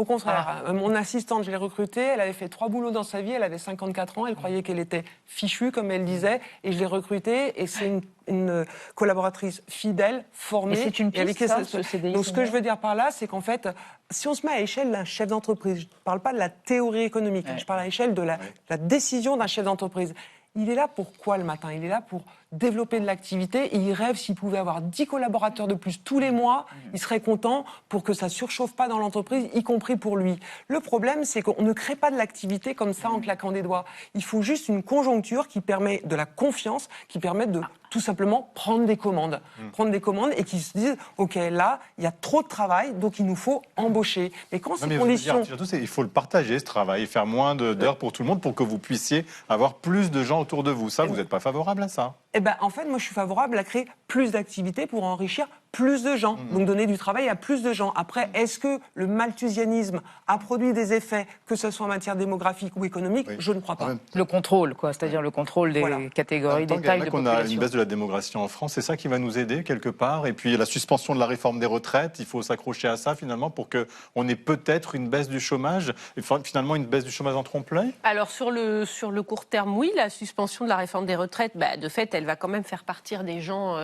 Mon assistante, je l'ai recrutée, elle avait fait 3 boulots dans sa vie, elle avait 54 ans, elle croyait qu'elle était fichue, comme elle disait, et je l'ai recrutée, et c'est une collaboratrice fidèle, formée. Et c'est une piste, ce CDI. Donc ce que je veux dire par là, c'est qu'en fait, si on se met à l'échelle d'un chef d'entreprise, je ne parle pas de la théorie économique, je parle à l'échelle de la décision d'un chef d'entreprise. il est là pour quoi le matin? Il est là pour développer de l'activité et il rêve s'il pouvait avoir 10 collaborateurs de plus tous les mois, il serait content pour que ça ne surchauffe pas dans l'entreprise, y compris pour lui. Le problème, c'est qu'on ne crée pas de l'activité comme ça en claquant des doigts. Il faut juste une conjoncture qui permet de la confiance, qui permet de tout simplement prendre des commandes. Prendre des commandes et qui se disent, OK, là, il y a trop de travail, donc il nous faut embaucher. Mais quand ces conditions... Surtout, il faut le partager, ce travail, et faire moins d'heures pour tout le monde pour que vous puissiez avoir plus de gens autour de vous. Ça, vous n'êtes pas favorable à ça? Eh ben, en fait, moi, je suis favorable à créer plus d'activités pour enrichir plus de gens, donc donner du travail à plus de gens. Après, est-ce que le malthusianisme a produit des effets, que ce soit en matière démographique ou économique? Je ne crois pas. Le contrôle, quoi, c'est-à-dire le contrôle des catégories, des tailles de population. On a une baisse de la démographie en France, c'est ça qui va nous aider quelque part. Et puis la suspension de la réforme des retraites, il faut s'accrocher à ça finalement pour qu'on ait peut-être une baisse du chômage, et finalement une baisse du chômage en trompe-l'œil. Alors sur le court terme, oui, la suspension de la réforme des retraites, de fait, elle va quand même faire partir des gens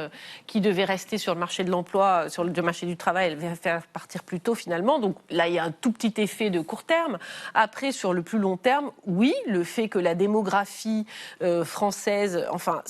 qui devaient rester sur le marché de l'emploi, sur le marché du travail, elle va faire partir plus tôt finalement. Donc là, il y a un tout petit effet de court terme. Après, sur le plus long terme, oui, le fait que la démographie française, enfin,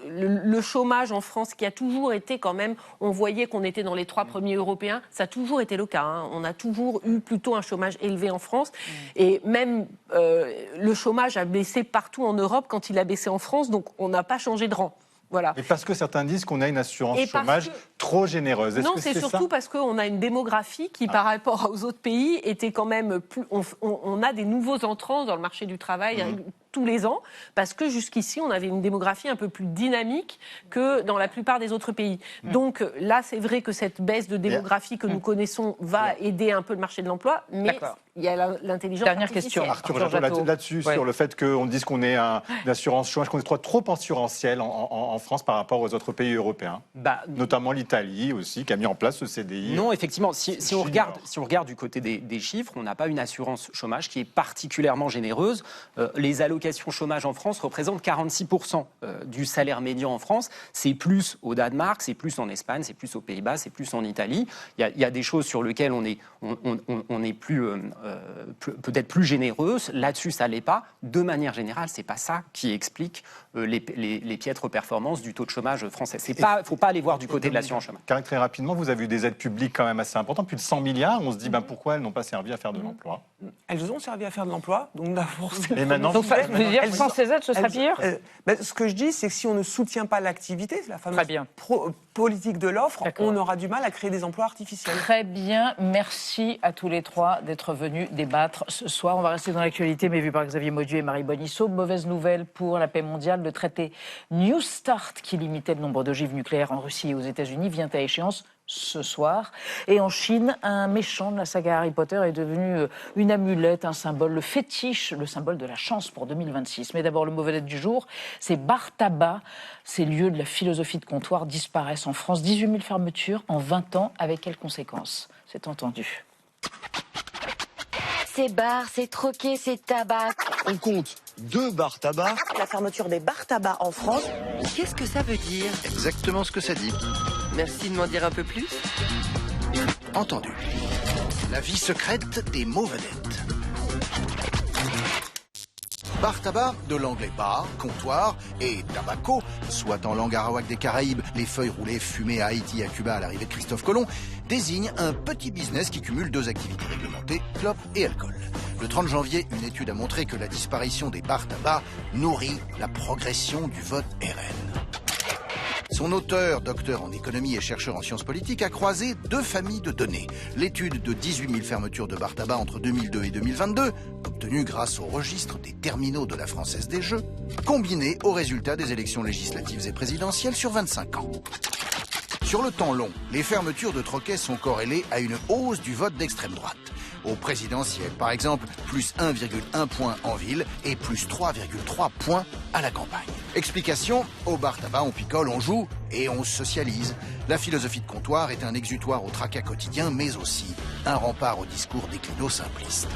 le chômage en France, qui a toujours été quand même, on voyait qu'on était dans les 3 premiers européens, ça a toujours été le cas. On a toujours eu plutôt un chômage élevé en France. Et même le chômage a baissé partout en Europe quand il a baissé en France, donc on n'a pas changé de rang. Voilà. Et parce que certains disent qu'on a une assurance chômage trop généreuse. Non, c'est surtout parce qu'on a une démographie qui, par rapport aux autres pays, était quand même plus... On a des nouveaux entrants dans le marché du travail tous les ans, parce que jusqu'ici, on avait une démographie un peu plus dynamique que dans la plupart des autres pays. Donc là, c'est vrai que cette baisse de démographie que nous connaissons va aider un peu le marché de l'emploi, mais il y a l'intelligence Dernière question. Arthur Jatteau, là-dessus, sur le fait qu'on dise qu'on est une assurance chômage, qu'on est trop assurantiel en France par rapport aux autres pays européens, notamment l'Italie aussi, qui a mis en place ce CDI. Non, effectivement, si on regarde du côté des chiffres, on n'a pas une assurance chômage qui est particulièrement généreuse. Les allocations chômage en France représentent 46% du salaire médian en France. C'est plus au Danemark, c'est plus en Espagne, c'est plus aux Pays-Bas, c'est plus en Italie. Il y a des choses sur lesquelles on est plus peut-être plus généreuse. Là-dessus, ça l'est pas. De manière générale, c'est pas ça qui explique les piètres performances du taux de chômage français. Faut pas aller voir du côté de l'assurance chômage. Très rapidement, vous avez eu des aides publiques quand même assez importantes, plus de 100 milliards. On se dit pourquoi elles n'ont pas servi à faire de l'emploi? Elles ont servi à faire de l'emploi, donc d'abord. Et maintenant, sans ces aides, ce sera pire. Ce que je dis, c'est que si on ne soutient pas l'activité, la fameuse politique de l'offre, on aura du mal à créer des emplois artificiels. Très bien, merci à tous les trois d'être venus débattre ce soir. On va rester dans l'actualité, mais vu par Xavier Maudieu et Marie Bonisseau. Mauvaise nouvelle pour la paix mondiale, le traité New Start, qui limitait le nombre d'ogives nucléaires en Russie et aux États-Unis, vient à échéance ce soir. Et en Chine, un méchant de la saga Harry Potter est devenu une amulette, un symbole, le fétiche, le symbole de la chance pour 2026. Mais d'abord, le mauvais lettre du jour, c'est bar tabac. Ces lieux de la philosophie de comptoir disparaissent en France. 18 000 fermetures en 20 ans. Avec quelles conséquences? C'est entendu. C'est bars, c'est troquet, c'est tabac. On compte 2 bars tabac. La fermeture des bars tabac en France. Qu'est-ce que ça veut dire? Exactement ce que ça dit. Merci de m'en dire un peu plus. Entendu. La vie secrète des mots-vedettes. Bar tabac, de l'anglais bar, comptoir, et tabaco, soit en langue arawak des Caraïbes, les feuilles roulées fumées à Haïti et à Cuba à l'arrivée de Christophe Colomb, désigne un petit business qui cumule 2 activités réglementées, clope et alcool. Le 30 janvier, une étude a montré que la disparition des bars tabac nourrit la progression du vote RN. Son auteur, docteur en économie et chercheur en sciences politiques, a croisé 2 familles de données. L'étude de 18 000 fermetures de bars tabac entre 2002 et 2022, obtenue grâce au registre des terminaux de la Française des Jeux, combinée aux résultats des élections législatives et présidentielles sur 25 ans. Sur le temps long, les fermetures de troquets sont corrélées à une hausse du vote d'extrême droite. Au présidentiel, par exemple, plus 1,1 point en ville et plus 3,3 points à la campagne. Explication, au bar tabac, on picole, on joue et on socialise. La philosophie de comptoir est un exutoire au tracas quotidien, mais aussi un rempart au discours déclino simpliste.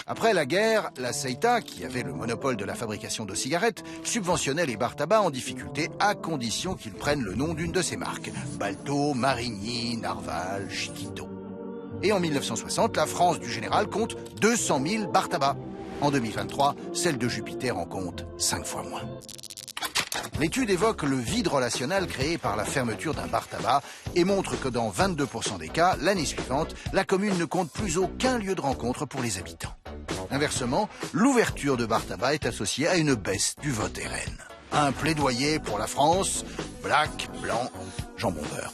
Après la guerre, la Ceita, qui avait le monopole de la fabrication de cigarettes, subventionnait les bars tabac en difficulté à condition qu'ils prennent le nom d'une de ses marques. Balto, Marigny, Narval, Chiquito. Et en 1960, la France du général compte 200 000 bars tabac. En 2023, celle de Jupiter en compte 5 fois moins. L'étude évoque le vide relationnel créé par la fermeture d'un bar-tabac et montre que dans 22% des cas, l'année suivante, la commune ne compte plus aucun lieu de rencontre pour les habitants. Inversement, l'ouverture de bar-tabac est associée à une baisse du vote RN. Un plaidoyer pour la France, black, blanc, jambon beurre.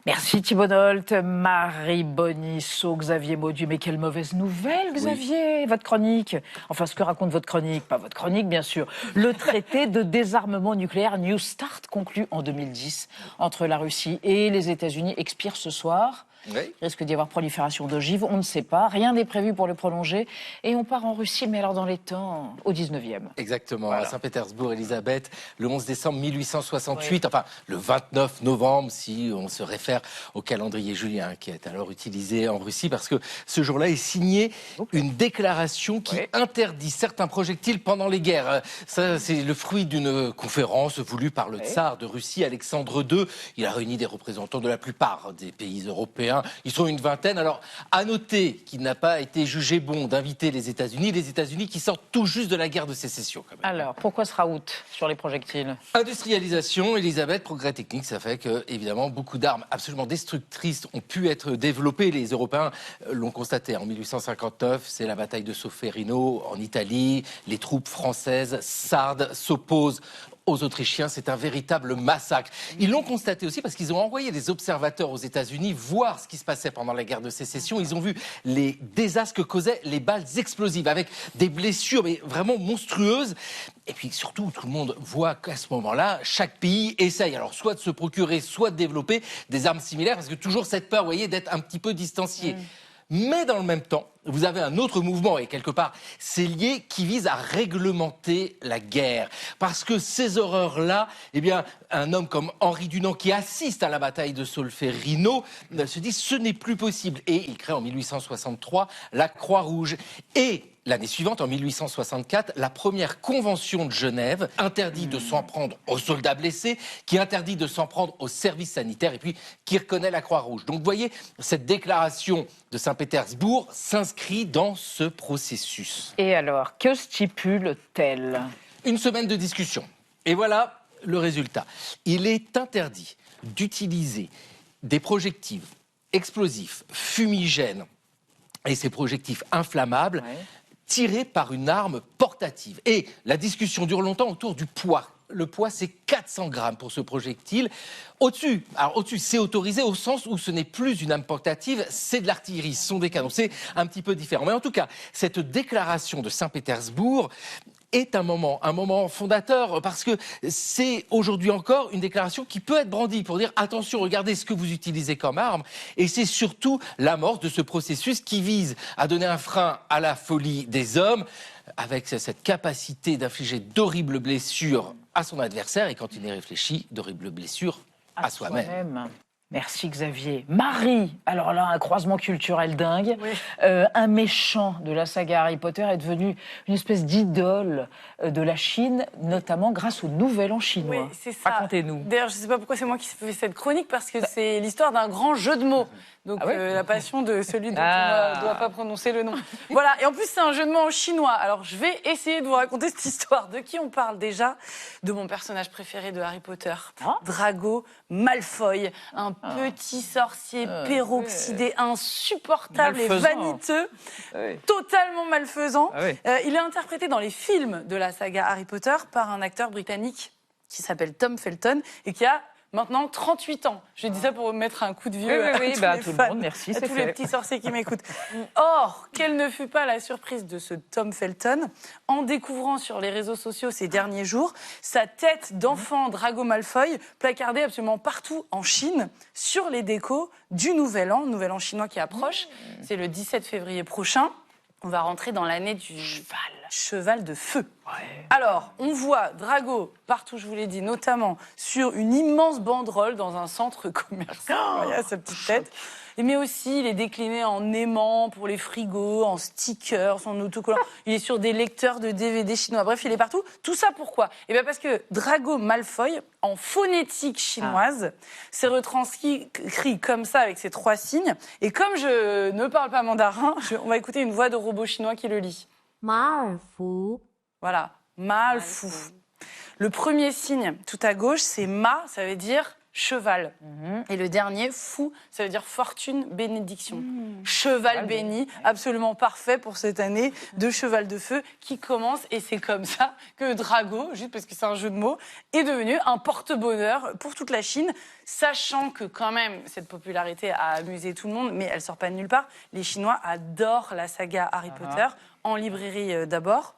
Merci Thibault Nolte, Marie Bonisseau, Xavier Mauduit. Mais quelle mauvaise nouvelle, Xavier, votre chronique. Enfin, ce que raconte votre chronique, pas votre chronique, bien sûr. Le traité de désarmement nucléaire New Start, conclu en 2010 entre la Russie et les États-Unis, expire ce soir. Oui. Il risque d'y avoir prolifération d'ogives, on ne sait pas. Rien n'est prévu pour le prolonger. Et on part en Russie, mais alors dans les temps, au 19e. Exactement, voilà. À Saint-Pétersbourg, Elisabeth, le 11 décembre 1868, enfin le 29 novembre, si on se réfère au calendrier julien qui est alors utilisé en Russie, parce que ce jour-là est signé une déclaration qui interdit certains projectiles pendant les guerres. Ça, c'est le fruit d'une conférence voulue par le tsar de Russie, Alexandre II. Il a réuni des représentants de la plupart des pays européens. Ils sont une vingtaine. Alors, à noter qu'il n'a pas été jugé bon d'inviter les États-Unis qui sortent tout juste de la guerre de sécession. Quand même. Alors, pourquoi ce raout sur les projectiles? Industrialisation, Elisabeth, progrès technique, ça fait que, évidemment, beaucoup d'armes absolument destructrices ont pu être développées. Les Européens l'ont constaté en 1859, c'est la bataille de Solferino en Italie. Les troupes françaises sardes s'opposent aux Autrichiens, c'est un véritable massacre. Ils l'ont constaté aussi parce qu'ils ont envoyé des observateurs aux États-Unis voir ce qui se passait pendant la guerre de sécession. Ils ont vu les désastres que causaient les balles explosives avec des blessures mais vraiment monstrueuses. Et puis surtout, tout le monde voit qu'à ce moment-là, chaque pays essaye alors soit de se procurer, soit de développer des armes similaires parce que toujours cette peur, vous voyez, d'être un petit peu distancié. Mais dans le même temps, vous avez un autre mouvement, et quelque part, c'est lié, qui vise à réglementer la guerre. Parce que ces horreurs-là, eh bien, un homme comme Henri Dunant, qui assiste à la bataille de Solferino, se dit ce n'est plus possible. Et il crée en 1863 la Croix-Rouge. Et l'année suivante, en 1864, la première convention de Genève interdit de s'en prendre aux soldats blessés, qui interdit de s'en prendre aux services sanitaires, et puis qui reconnaît la Croix-Rouge. Donc vous voyez, cette déclaration de Saint-Pétersbourg s'inscrit dans ce processus. Et alors, que stipule-t-elle? Une semaine de discussion. Et voilà le résultat. Il est interdit d'utiliser des projectiles explosifs, fumigènes, et ces projectiles inflammables, tirés par une arme portative. Et la discussion dure longtemps autour du poids. Le poids, c'est 400 grammes pour ce projectile. Au-dessus, c'est autorisé au sens où ce n'est plus une arme portative, c'est de l'artillerie, ce sont des canons. C'est un petit peu différent. Mais en tout cas, cette déclaration de Saint-Pétersbourg est un moment fondateur, parce que c'est aujourd'hui encore une déclaration qui peut être brandie pour dire attention, regardez ce que vous utilisez comme arme, et c'est surtout l'amorce de ce processus qui vise à donner un frein à la folie des hommes, avec cette capacité d'infliger d'horribles blessures à son adversaire, et quand il y réfléchit, d'horribles blessures à soi-même. Merci Xavier. Marie, alors là, un croisement culturel dingue. Un méchant de la saga Harry Potter est devenu une espèce d'idole de la Chine, notamment grâce au Nouvel An chinois. Oui, c'est ça. Racontez-nous. D'ailleurs, je ne sais pas pourquoi c'est moi qui fais cette chronique, parce que c'est l'histoire d'un grand jeu de mots. Donc la passion de celui dont on ne doit pas prononcer le nom. Voilà, et en plus c'est un jeu de mots en chinois. Alors je vais essayer de vous raconter cette histoire. De qui on parle déjà? De mon personnage préféré de Harry Potter, Drago Malfoy, un petit sorcier peroxydé, insupportable et vaniteux, totalement malfaisant. Il est interprété dans les films de la saga Harry Potter par un acteur britannique qui s'appelle Tom Felton et qui a maintenant 38 ans. Je dis ça pour mettre un coup de vieux à tous les fans, merci, à tous les petits sorciers qui m'écoutent. Or, quelle ne fut pas la surprise de ce Tom Felton en découvrant sur les réseaux sociaux ces derniers jours sa tête d'enfant Drago Malfoy placardée absolument partout en Chine sur les décos du Nouvel An chinois qui approche. C'est le 17 février prochain. On va rentrer dans l'année du cheval. cheval de feu. Alors, on voit Drago partout, je vous l'ai dit, notamment sur une immense banderole dans un centre commercial. Il a sa petite tête. Mais aussi, il est décliné en aimant pour les frigos, en stickers, en autocollants. Il est sur des lecteurs de DVD chinois. Bref, il est partout. Tout ça pourquoi ? Eh bien parce que Drago Malfoy, en phonétique chinoise, s'est retranscrit comme ça avec ces 3 signes. Et comme je ne parle pas mandarin, on va écouter une voix de robot chinois qui le lit. Ma-er-fu. Voilà, Ma-er-fu. Le premier signe tout à gauche, c'est Ma, ça veut dire cheval. Et le dernier, fou, ça veut dire fortune, bénédiction. Cheval béni, absolument parfait pour cette année de cheval de feu qui commence. Et c'est comme ça que Drago, juste parce que c'est un jeu de mots, est devenu un porte-bonheur pour toute la Chine, sachant que quand même, cette popularité a amusé tout le monde, mais elle sort pas de nulle part. Les Chinois adorent la saga Harry Potter, en librairie d'abord,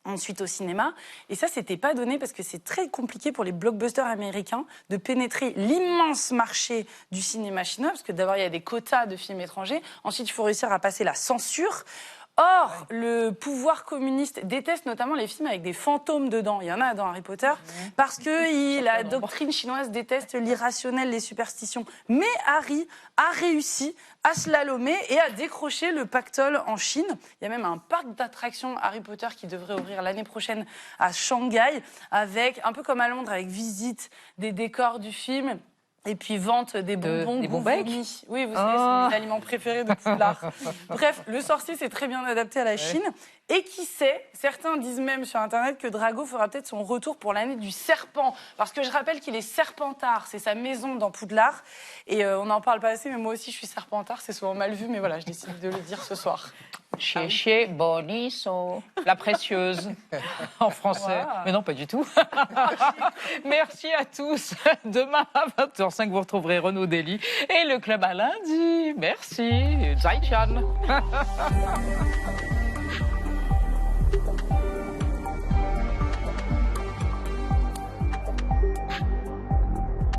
ensuite au cinéma. Et ça, c'était pas donné parce que c'est très compliqué pour les blockbusters américains de pénétrer l'immense marché du cinéma chinois, parce que d'abord, il y a des quotas de films étrangers. Ensuite, il faut réussir à passer la censure. Or, le pouvoir communiste déteste notamment les films avec des fantômes dedans. Il y en a dans Harry Potter, parce que la doctrine chinoise déteste l'irrationnel, les superstitions. Mais Harry a réussi à slalomer et à décrocher le pactole en Chine. Il y a même un parc d'attractions Harry Potter qui devrait ouvrir l'année prochaine à Shanghai, avec, un peu comme à Londres, avec visite des décors du film. Et puis vente des bonbons. Des bonbons. Oui, vous savez, c'est mes aliments préférés de Poudlard. Bref, le sorcier s'est très bien adapté à la Chine. Et qui sait, certains disent même sur Internet que Drago fera peut-être son retour pour l'année du serpent. Parce que je rappelle qu'il est serpentard, c'est sa maison dans Poudlard. Et on n'en parle pas assez, mais moi aussi je suis serpentard, c'est souvent mal vu, mais voilà, je décide de le dire ce soir. Chez Bonisso, la précieuse, en français. Wow. Mais non, pas du tout. Merci à tous. Demain à 20h05, vous retrouverez Renaud Dely et le club à lundi. Merci. Zai Chan.